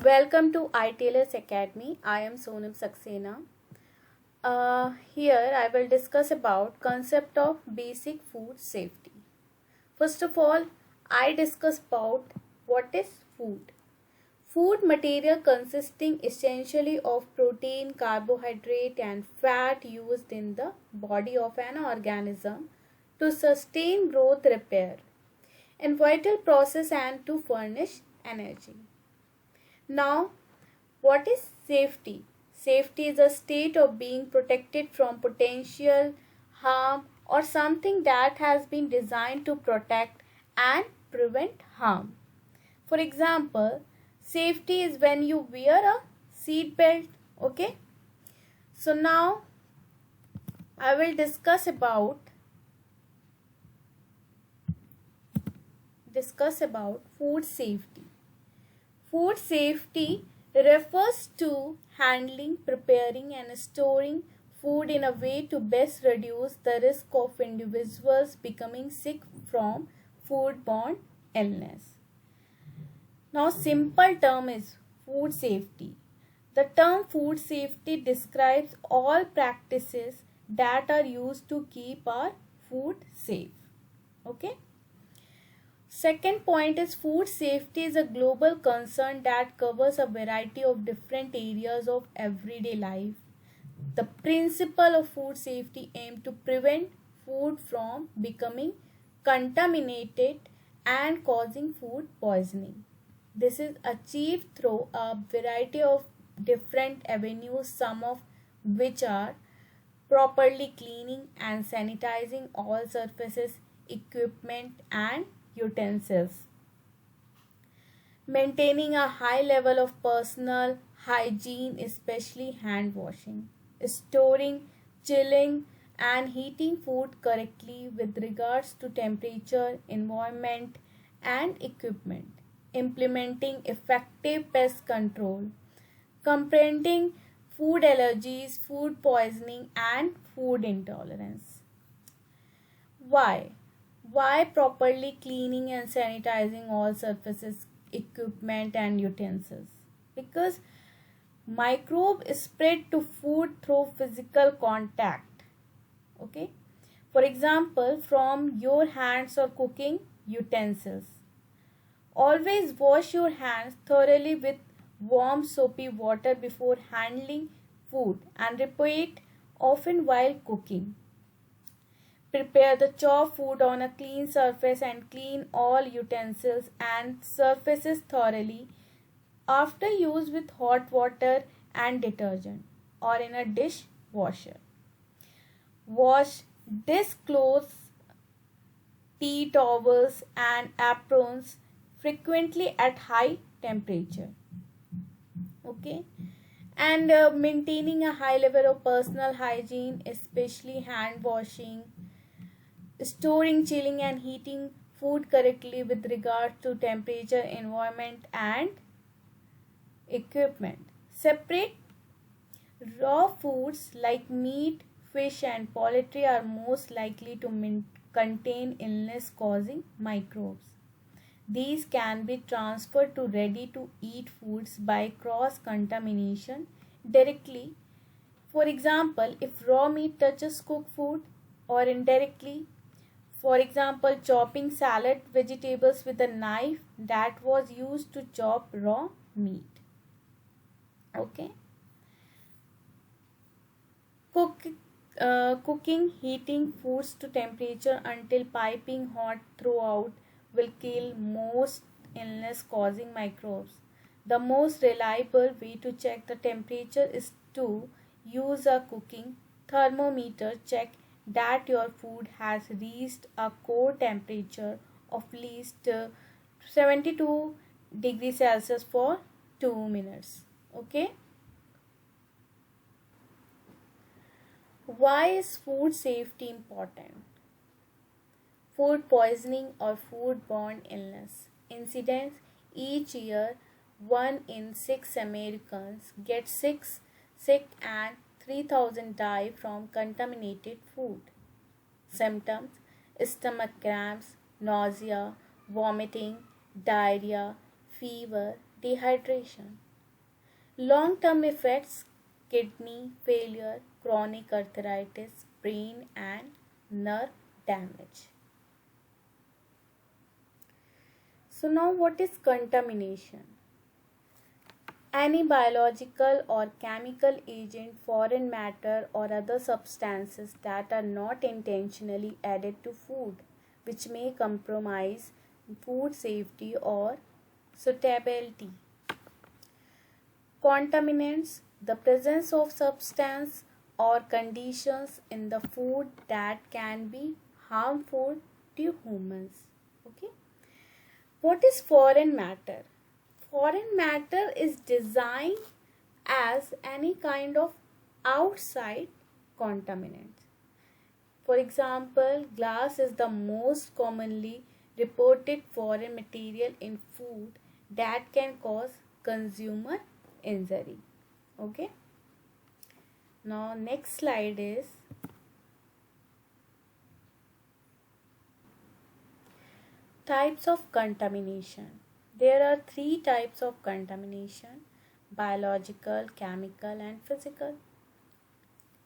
Welcome to iTailors Academy. I am Sonam Saxena. Here I will discuss about concept of basic food safety. First of all, I discuss about what is food. Food material consisting essentially of protein, carbohydrate and fat used in the body of an organism to sustain growth, repair, and vital process and to furnish energy. Now, what is safety? Safety is a state of being protected from potential harm or something that has been designed to protect and prevent harm. For example, safety is when you wear a seat belt, okay? So now I will discuss about food safety. Food safety refers to handling, preparing and storing food in a way to best reduce the risk of individuals becoming sick from foodborne illness. Now, simple term is food safety. The term food safety describes all practices that are used to keep our food safe. Okay. Second point is food safety is a global concern that covers a variety of different areas of everyday life. The principle of food safety aims to prevent food from becoming contaminated and causing food poisoning. This is achieved through a variety of different avenues, some of which are properly cleaning and sanitizing all surfaces, equipment and utensils, maintaining a high level of personal hygiene, especially hand washing, storing, chilling and heating food correctly with regards to temperature, environment and equipment, implementing effective pest control, comprehending food allergies, food poisoning and food intolerance. Why? Why properly cleaning and sanitizing all surfaces, equipment and utensils? Because microbe is spread to food through physical contact. Okay. For example, from your hands or cooking utensils. Always wash your hands thoroughly with warm soapy water before handling food and repeat often while cooking. Prepare the chopped food on a clean surface and clean all utensils and surfaces thoroughly after use with hot water and detergent or in a dish washer. Wash dish clothes, tea towels and aprons frequently at high temperature. Okay. And maintaining a high level of personal hygiene, especially hand washing, storing, chilling and heating food correctly with regard to temperature, environment and equipment. Separate raw foods like meat, fish and poultry are most likely to contain illness causing microbes. These can be transferred to ready to eat foods by cross contamination directly. For example, if raw meat touches cooked food or indirectly, for example, chopping salad vegetables with a knife that was used to chop raw meat. Okay. Cooking, heating foods to temperature until piping hot throughout will kill most illness causing microbes. The most reliable way to check the temperature is to use a cooking thermometer. Check that your food has reached a core temperature of least 72 degrees Celsius for 2 minutes. Okay. Why is food safety important? Food poisoning or foodborne illness incidents each year. 1 in 6 Americans get sick and 3,000 die from contaminated food. Symptoms: stomach cramps, nausea, vomiting, diarrhea, fever, dehydration. Long-term effects: kidney failure, chronic arthritis, brain and nerve damage. So now what is contamination? Any biological or chemical agent, foreign matter or other substances that are not intentionally added to food, which may compromise food safety or suitability. Contaminants: the presence of substance or conditions in the food that can be harmful to humans. Okay. What is foreign matter? Foreign matter is designed as any kind of outside contaminant. For example, glass is the most commonly reported foreign material in food that can cause consumer injury. Okay. Now next slide is types of contamination. There are 3 types of contamination: biological, chemical and physical.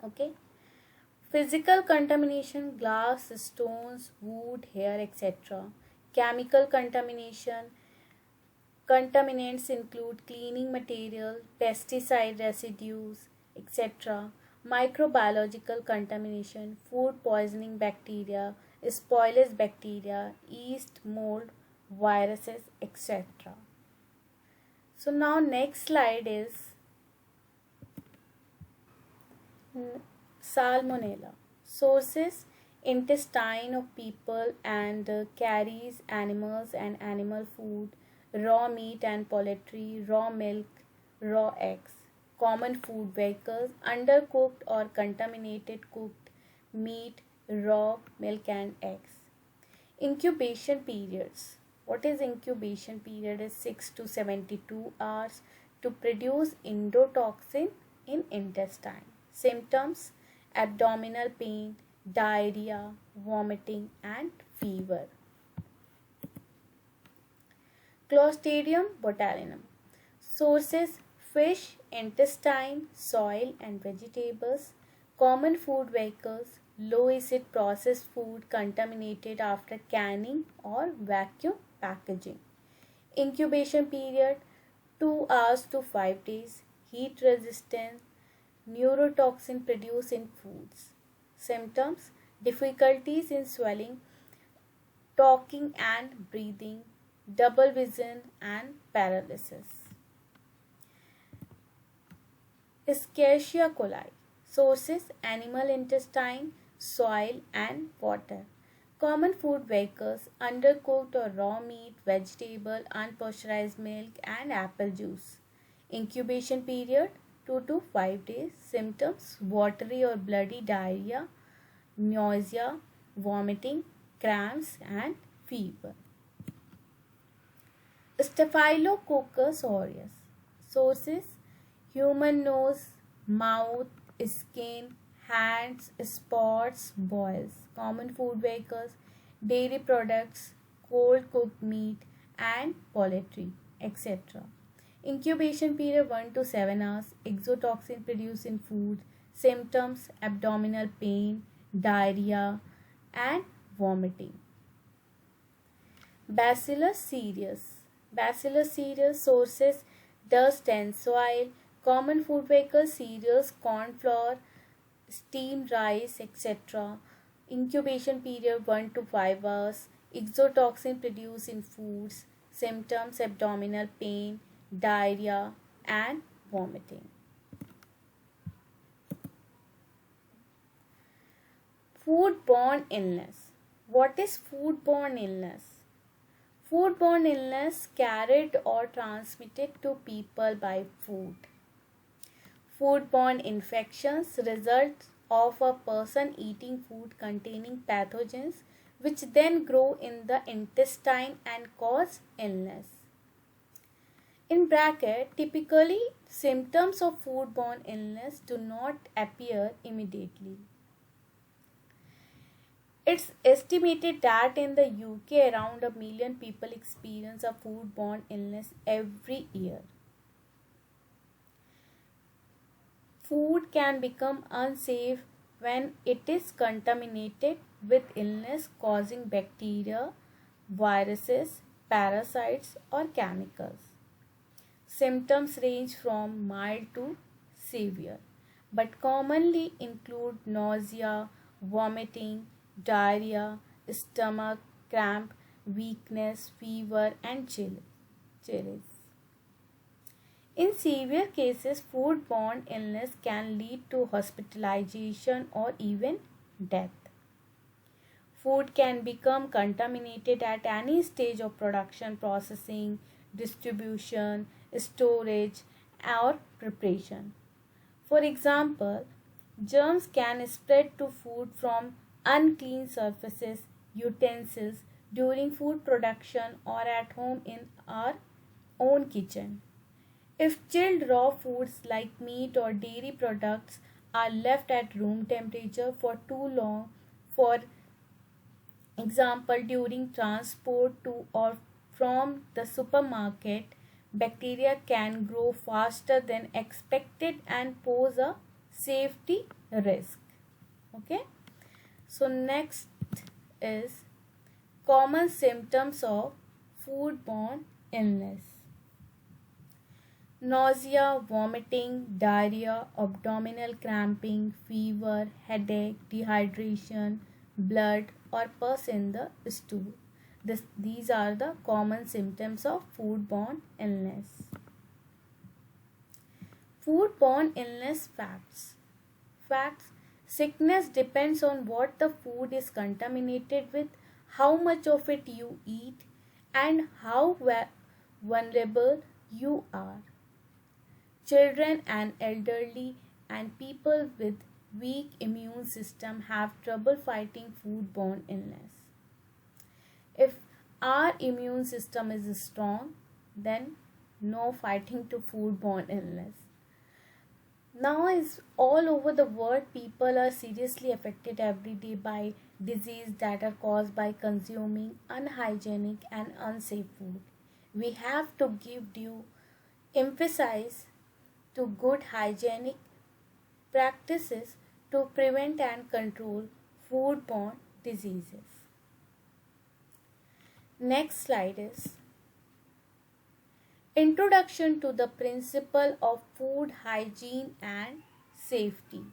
Okay. Physical contamination: glass, stones, wood, hair, etc. Chemical contamination: contaminants include cleaning material, pesticide residues, etc. Microbiological contamination: food poisoning bacteria, spoilage bacteria, yeast, mold, viruses, etc. So now next slide is Salmonella. Sources: intestine of people and carries animals and animal food, raw meat and poultry, raw milk, raw eggs. Common food vehicles: undercooked or contaminated cooked meat, raw milk and eggs. Incubation periods. What is incubation period? Is 6 to 72 hours to produce endotoxin in intestine. Symptoms: abdominal pain, diarrhea, vomiting and fever. Clostridium botulinum. Sources: fish, intestine, soil and vegetables. Common food vehicles: low acid processed food contaminated after canning or vacuum packaging. Incubation period: 2 hours to 5 days. Heat resistant, neurotoxin produced in foods. Symptoms: difficulties in swallowing, talking and breathing, double vision and paralysis. Escherichia coli. Sources: animal intestine, soil and water. Common food vehicles: undercooked or raw meat, vegetable, unpasteurized milk and apple juice. Incubation period: 2 to 5 days. Symptoms: watery or bloody diarrhea, nausea, vomiting, cramps and fever. Staphylococcus aureus. Sources: human nose, mouth, skin, hands, spots, boils. Common food vehicles: dairy products, cold cooked meat and poultry, etc. Incubation period: 1 to 7 hours. Exotoxin produced in food. Symptoms: abdominal pain, diarrhea and vomiting. Bacillus cereus. Bacillus cereus. Sources: dust and soil. Common food vehicles: cereals, corn flour, steamed rice, etc. Incubation period: 1 to 5 hours. Exotoxin produced in foods. Symptoms: abdominal pain, diarrhea and vomiting. Foodborne illness. What is foodborne illness? Foodborne illness carried or transmitted to people by food. Foodborne infections result of a person eating food containing pathogens which then grow in the intestine and cause illness. In bracket, typically symptoms of foodborne illness do not appear immediately. It's estimated that in the UK around 1 million people experience a foodborne illness every year. Food can become unsafe when it is contaminated with illness causing bacteria, viruses, parasites, or chemicals. Symptoms range from mild to severe, but commonly include nausea, vomiting, diarrhea, stomach cramp, weakness, fever, and chills. In severe cases, foodborne illness can lead to hospitalization or even death. Food can become contaminated at any stage of production, processing, distribution, storage, or preparation. For example, germs can spread to food from unclean surfaces, utensils during food production, or at home in our own kitchen. If chilled raw foods like meat or dairy products are left at room temperature for too long, for example during transport to or from the supermarket, bacteria can grow faster than expected and pose a safety risk. Okay, so next is common symptoms of foodborne illness: nausea, vomiting, diarrhea, abdominal cramping, fever, headache, dehydration, blood or pus in the stool. These are the common symptoms of foodborne illness. Foodborne illness facts. Facts: sickness depends on what the food is contaminated with, how much of it you eat, and how vulnerable you are. Children and elderly and people with weak immune system have trouble fighting foodborne illness. If our immune system is strong, then no fighting to foodborne illness. Now is all over the world, people are seriously affected every day by disease that are caused by consuming unhygienic and unsafe food. We have to give due emphasis to good hygienic practices to prevent and control foodborne diseases. Next slide is Introduction to the principle of food hygiene and safety.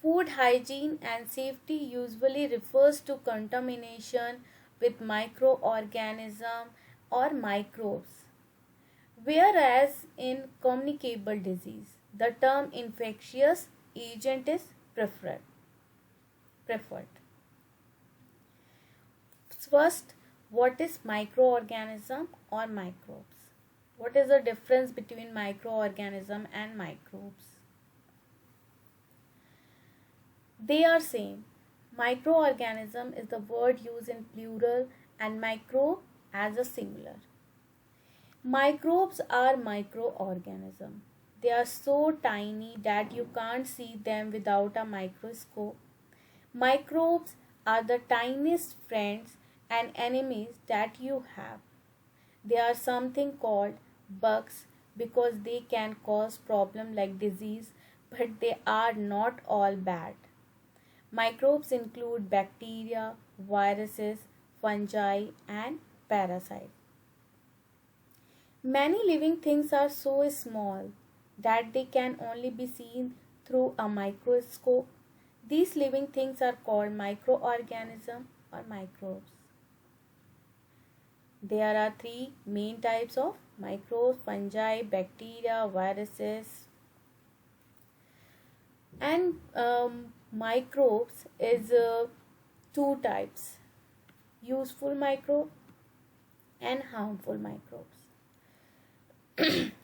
Food hygiene and safety usually refers to contamination with microorganisms or microbes, whereas in communicable disease, the term infectious agent is preferred. First, what is microorganism or microbes? What is the difference between microorganism and microbes? They are same. Microorganism is the word used in plural and micro as a singular. Microbes are microorganisms. They are so tiny that you can't see them without a microscope. Microbes are the tiniest friends and enemies that you have. They are something called bugs because they can cause problems like disease, but they are not all bad. Microbes include bacteria, viruses, fungi, and parasites. Many living things are so small that they can only be seen through a microscope. These living things are called microorganisms or microbes. There are three main types of microbes: fungi, bacteria, viruses. And microbes is two types: useful microbe and harmful microbes.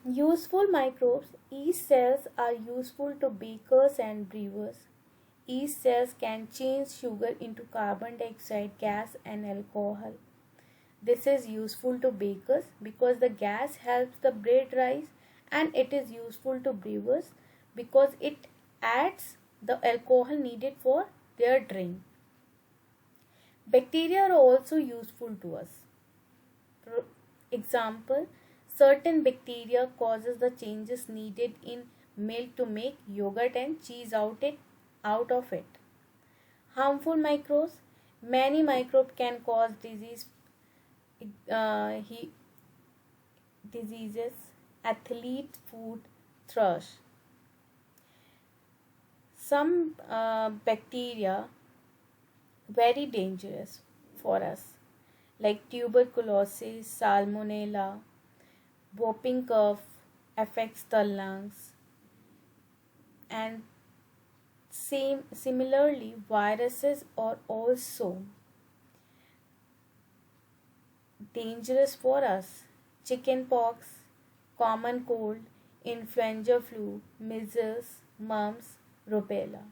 Useful microbes: yeast cells are useful to bakers and brewers. Yeast cells can change sugar into carbon dioxide gas and alcohol. This is useful to bakers because the gas helps the bread rise, and it is useful to brewers because it adds the alcohol needed for their drink. Bacteria are also useful to us. For example, certain bacteria causes the changes needed in milk to make yogurt and cheese out of it. Harmful microbes. Many microbes can cause uh, he, diseases. Athlete food thrush. Some bacteria very dangerous for us, like tuberculosis, salmonella, whooping cough affects the lungs, and similarly viruses are also dangerous for us. Chickenpox, common cold, influenza flu, measles, mumps, rubella.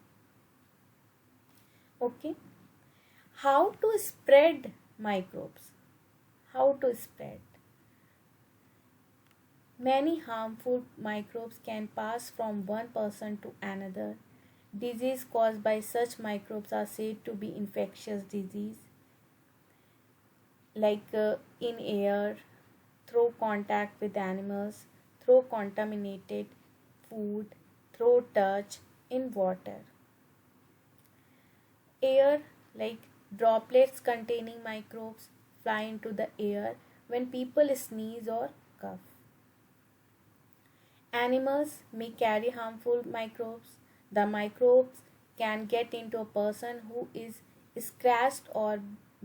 Okay, how to spread microbes? How to spread? Many harmful microbes can pass from one person to another. Disease caused by such microbes are said to be infectious disease, like in air, through contact with animals, through contaminated food, through touch, in water. Air, like droplets containing microbes, fly into the air when people sneeze or cough. Animals may carry harmful microbes. The microbes can get into a person who is scratched or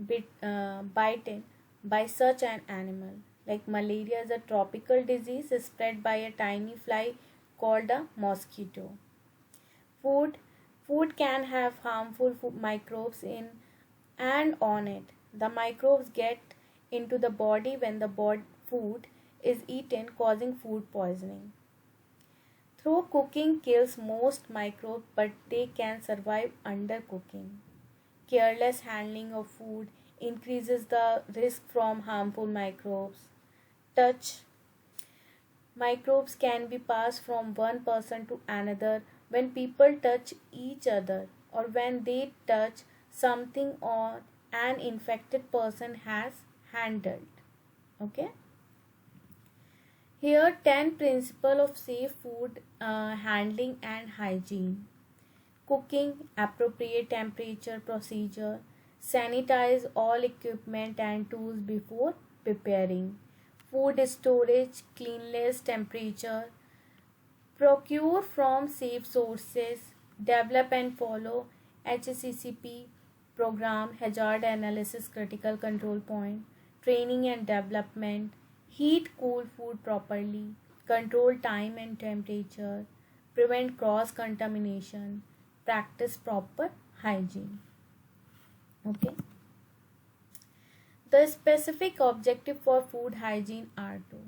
bitten by such an animal. Like malaria is a tropical disease spread by a tiny fly called a mosquito. Food Food can have harmful microbes in and on it. The microbes get into the body when the food is eaten, causing food poisoning. Through cooking kills most microbes, but they can survive under cooking. Careless handling of food increases the risk from harmful microbes. Touch. Microbes can be passed from one person to another when people touch each other or when they touch something on an infected person has handled. Okay. Here 10 principles of safe food handling and hygiene. Cooking, appropriate temperature procedure, sanitize all equipment and tools before preparing. Food storage, cleanliness, temperature. Procure from safe sources. Develop and follow HACCP program, hazard analysis, critical control point, training and development. Heat cool food properly. Control time and temperature. Prevent cross contamination. Practice proper hygiene. Okay. The specific objective for food hygiene are two.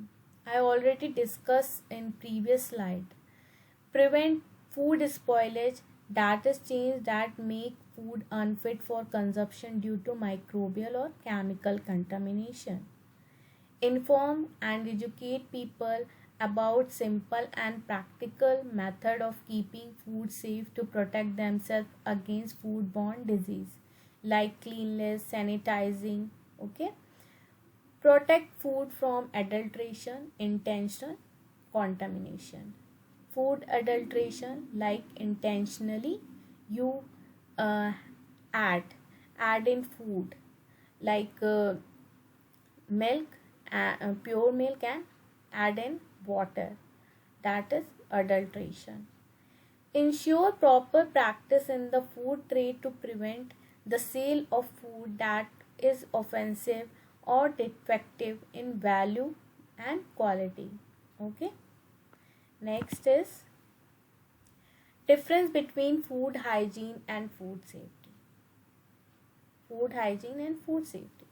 I already discussed in previous slide. Prevent food spoilage, that is change that make food unfit for consumption due to microbial or chemical contamination. Inform and educate people about simple and practical method of keeping food safe to protect themselves against foodborne disease like cleanliness, sanitizing. Okay. Protect food from adulteration, intentional contamination. Food adulteration, like intentionally you uh, add add in food like milk, pure milk, and add in water, that is adulteration. Ensure proper practice in the food trade to prevent the sale of food that is offensive or defective in value and quality. Okay. Next is difference between food hygiene and food safety. Food hygiene and food safety.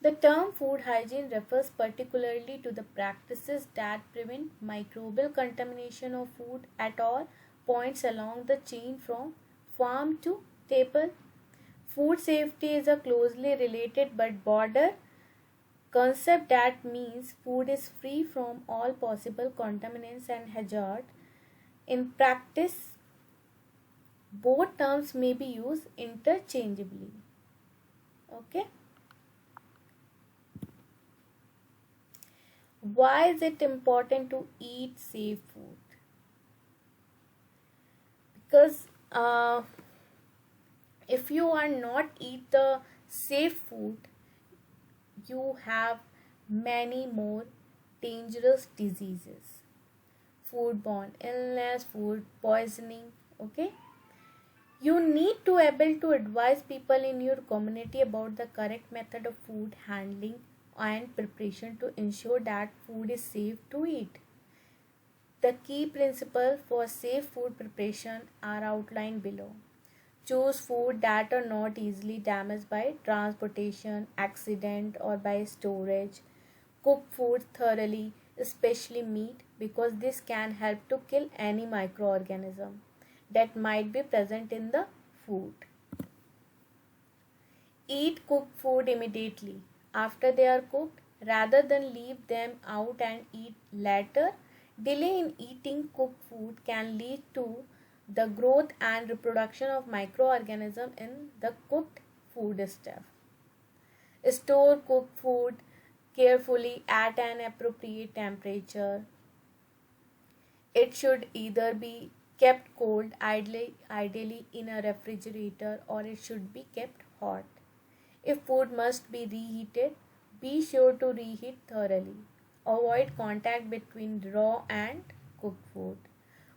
The term food hygiene refers particularly to the practices that prevent microbial contamination of food at all points along the chain from farm to table. Food safety is a closely related but broader concept that means food is free from all possible contaminants and hazard. In practice, both terms may be used interchangeably. Okay. Why is it important to eat safe food? because if you are not eat the safe food, you have many more dangerous diseases, foodborne illness, food poisoning. Okay, you need to able to advise people in your community about the correct method of food handling and preparation to ensure that food is safe to eat. The key principles for safe food preparation are outlined below. Choose food that are not easily damaged by transportation, accident, or by storage. Cook food thoroughly, especially meat, because this can help to kill any microorganism that might be present in the food. Eat cooked food immediately after they are cooked rather than leave them out and eat later. Delay in eating cooked food can lead to the growth and reproduction of microorganisms in the cooked food stuff. Store cooked food carefully at an appropriate temperature. It should either be kept cold, ideally in a refrigerator, or it should be kept hot. If food must be reheated, be sure to reheat thoroughly. Avoid contact between raw and cooked food.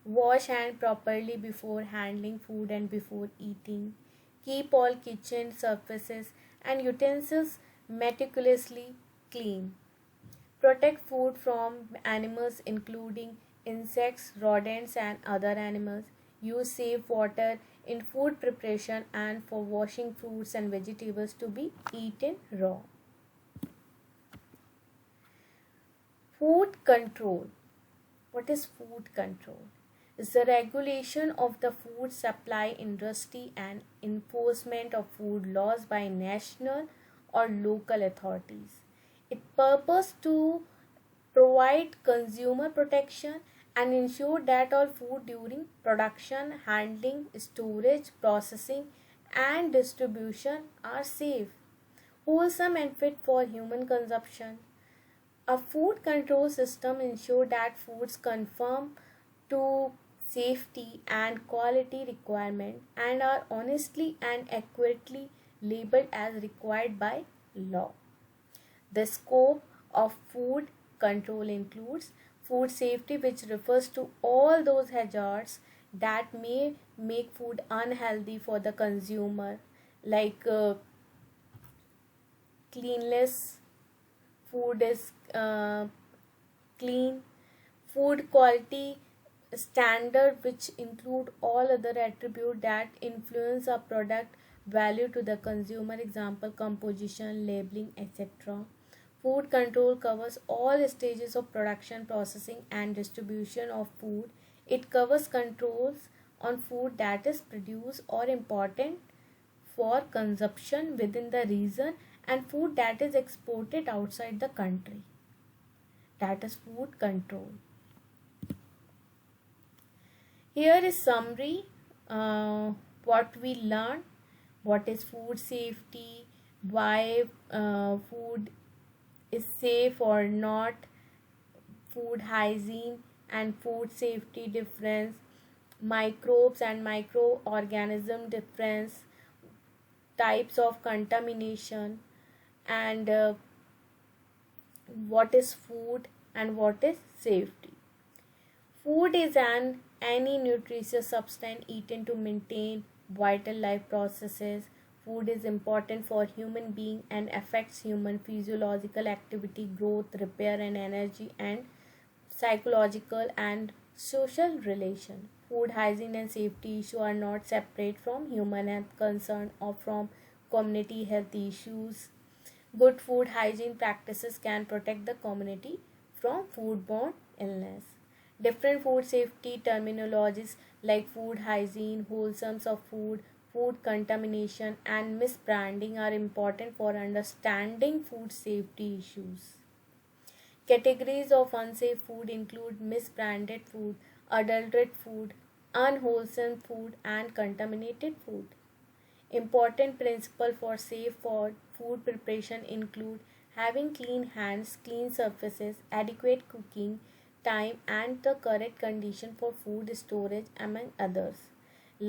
Wash hands properly before handling food and before eating. Keep all kitchen surfaces and utensils meticulously clean. Protect food from animals including insects, rodents, and other animals. Use safe water in food preparation and for washing fruits and vegetables to be eaten raw. Food control. What is food control? It's the regulation of the food supply industry and enforcement of food laws by national or local authorities. It purpose to provide consumer protection and ensure that all food during production, handling, storage, processing, and distribution are safe, wholesome, and fit for human consumption. A food control system ensures that foods conform to safety and quality requirement and are honestly and accurately labeled as required by law. The scope of food control includes food safety, which refers to all those hazards that may make food unhealthy for the consumer, like cleanliness, food is clean, food quality standard, which include all other attributes that influence a product value to the consumer, example composition, labeling, etc. Food control covers all stages of production, processing, and distribution of food. It covers controls on food that is produced or imported for consumption within the region and food that is exported outside the country. That is food control. Here is summary what we learned, what is food safety, why food is safe or not, food hygiene and food safety difference, microbes and microorganism difference, types of contamination, and what is food and what is safety. Food is any nutritious substance eaten to maintain vital life processes. Food is important for human being and affects human physiological activity, growth, repair, and energy, and psychological and social relation. Food hygiene and safety issues are not separate from human health concern or from community health issues. Good food hygiene practices can protect the community from foodborne illness. Different food safety terminologies like food hygiene, wholesomeness of food, food contamination, and misbranding are important for understanding food safety issues. Categories of unsafe food include misbranded food, adulterated food, unwholesome food, and contaminated food. Important principles for safe food preparation include having clean hands, clean surfaces, adequate cooking time, and the correct condition for food storage, among others.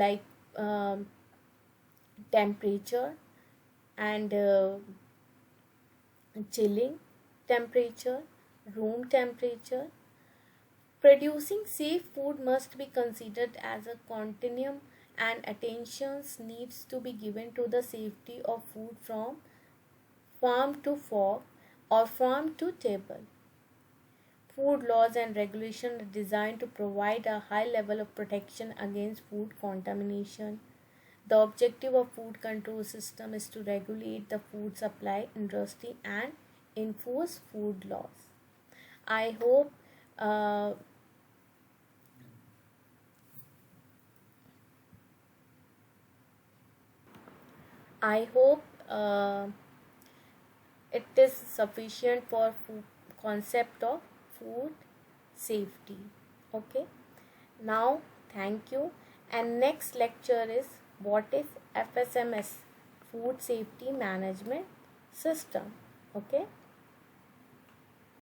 like um, temperature and chilling temperature, room temperature. Producing safe food must be considered as a continuum, and attention needs to be given to the safety of food from farm to fork or farm to table. Food laws and regulations are designed to provide a high level of protection against food contamination. The objective of food control system is to regulate the food supply industry and enforce food laws. I hope uh, I hope it is sufficient for food concept of food safety. Okay. Now, thank you. And next lecture is what is FSMS, Food Safety Management System. Okay.